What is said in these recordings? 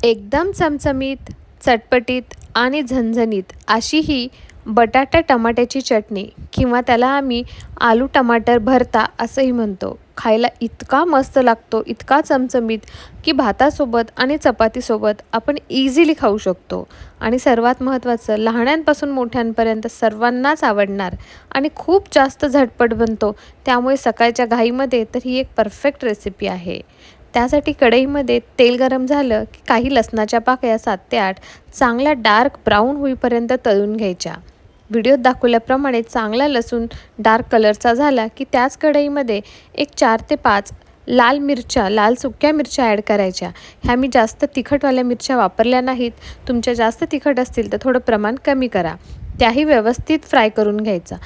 एकदम चमचमीत, चटपटीत आणि झणझणीत अशी ही बटाटा टमाट्याची चटणी किंवा त्याला आम्ही आलू टमाटर भरता असंही म्हणतो. खायला इतका मस्त लागतो, इतका चमचमीत की भातासोबत आणि चपातीसोबत आपण इझिली खाऊ शकतो. आणि सर्वात महत्त्वाचं लहानांपासून मोठ्यांपर्यंत सर्वांनाच आवडणार आणि खूप जास्त झटपट बनतो. त्यामुळे सकाळच्या घाईमध्ये तर ही एक परफेक्ट रेसिपी आहे. त्यासाठी कढईमध्ये तेल गरम झालं की काही लसणाच्या पाकळ्या 7 ते 8 चांगला डार्क ब्राऊन होईपर्यंत तळून घ्यायच्या. व्हिडिओत दाखवल्याप्रमाणे चांगला लसूण डार्क कलरचा झाला की त्याच कढईमध्ये एक 4 ते 5 लाल सुक्या मिरच्या ॲड करायच्या. ह्या मी जास्त तिखटवाल्या मिरच्या वापरल्या नाहीत. तुमच्या जास्त तिखट असतील तर थोडं प्रमाण कमी करा. त्याही व्यवस्थित फ्राय करून घ्यायचा.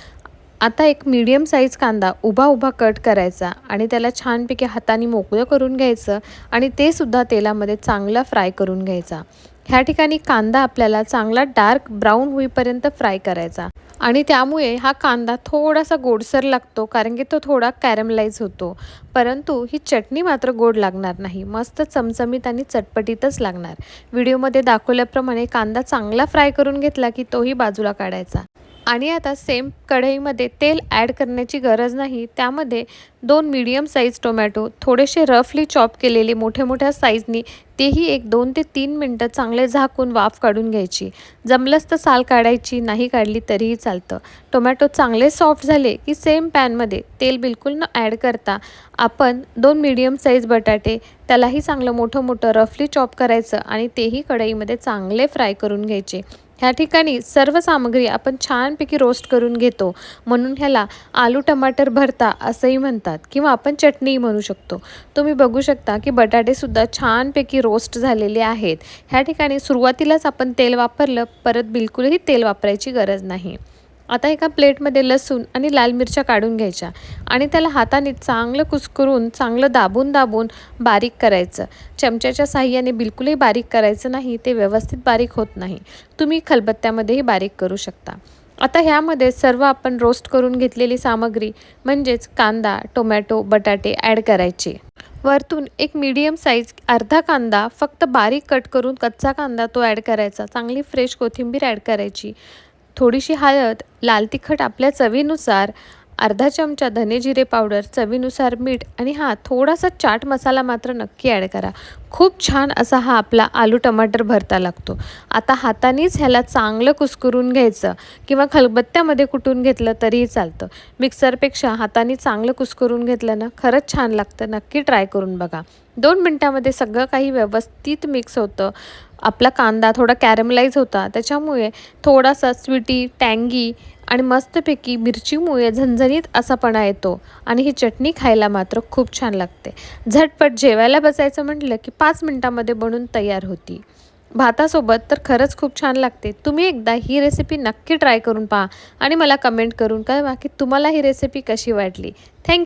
आता एक मीडियम साईज कांदा उभा कट करायचा आणि त्याला छानपैकी हाताने मोकळं करून घ्यायचं आणि ते सुद्धा तेलामध्ये चांगला फ्राय करून घ्यायचा. ह्या ठिकाणी कांदा आपल्याला चांगला डार्क ब्राऊन होईपर्यंत फ्राय करायचा आणि त्यामुळे हा कांदा थोडासा गोडसर लागतो कारण की तो थोडा कॅरमलाइज होतो. परंतु ही चटणी मात्र गोड लागणार नाही, मस्त चमचमीत आणि चटपटीतच लागणार. व्हिडिओमध्ये दाखवल्याप्रमाणे कांदा चांगला फ्राय करून घेतला की तोही बाजूला काढायचा. आणि आता सेम कढईमध्ये तेल ॲड करण्याची गरज नाही. त्यामध्ये 2 मीडियम साईज टोमॅटो थोडेसे रफली चॉप केलेले मोठ्या साईजनी तेही एक 2 ते 3 मिनटं चांगले झाकून वाफ काढून घ्यायची. जमलंच तर साल काढायची, नाही काढली तरीही चालतं. टोमॅटो चांगले सॉफ्ट झाले की सेम पॅनमध्ये तेल बिलकुल न ॲड करता आपण 2 मीडियम साईज बटाटे त्यालाही चांगलं मोठं रफली चॉप करायचं आणि तेही कढईमध्ये चांगले फ्राय करून घ्यायचे. ह्या ठिकाणी सर्व सामग्री आपण छानपैकी रोस्ट करून घेतो, म्हणून ह्याला आलू टमाटर भरता असंही म्हणतात किंवा आपण चटणीही म्हणू शकतो. तुम्ही बघू शकता की बटाटेसुद्धा छानपैकी रोस्ट झालेले आहेत. ह्या ठिकाणी सुरुवातीलाच आपण तेल वापरलं, परत बिलकुलही तेल वापरायची गरज नाही. आता एका प्लेटमध्ये लसूण आणि लाल मिरच्या काढून घ्यायच्या आणि त्याला हाताने चांगलं कुस्करून चांगलं दाबून बारीक करायचं. चमच्याच्या साहाय्याने बिलकुलही बारीक करायचं नाही, ते व्यवस्थित बारीक होत नाही. तुम्ही खलबत्त्यामध्येही बारीक करू शकता. आता ह्यामध्ये सर्व आपण रोस्ट करून घेतलेली सामग्री म्हणजेच कांदा, टोमॅटो, बटाटे ॲड करायचे. वरतून एक मीडियम साईज अर्धा कांदा फक्त बारीक कट करून कच्चा कांदा तो ॲड करायचा. चांगली फ्रेश कोथिंबीर ॲड करायची. थोडीशी हळद, लाल तिखट आपल्या चवीनुसार, अर्धा चमचा धने जिरे पावडर, चवीनुसार मीठ आणि थोडासा चाट मसाला मात्र नक्की ॲड करा. खूप छान असा हा आपला आलू टमाटर भरता लागतो. आता हातानेच ह्याला चांगलं कुस्करून घ्यायचं किंवा खलबत्त्यामध्ये कुटून घेतलं तरीही चालतं. मिक्सरपेक्षा हाताने चांगलं कुस्करून घेतलं ना खरंच छान लागतं. नक्की ट्राय करून बघा. 2 मिनटामध्ये सगळं काही व्यवस्थित मिक्स होतं. आपला कांदा थोडा कॅरमलाइज होता, त्याच्यामुळे थोडासा स्वीटी, टँगी आणि मस्तपैकी मिरचीमुळे झणझणीत असापणा येतो आणि ही चटणी खायला मात्र खूप छान लागते. झटपट जेवायला बसायचं म्हटलं की 5 मिनटामध्ये बनून तयार होती. भातासोबत तर खरंच खूप छान लागते. तुम्ही एकदा ही रेसिपी नक्की ट्राय करून पहा आणि मला कमेंट करून कळवा की तुम्हाला ही रेसिपी कशी वाटली. थँक्यू.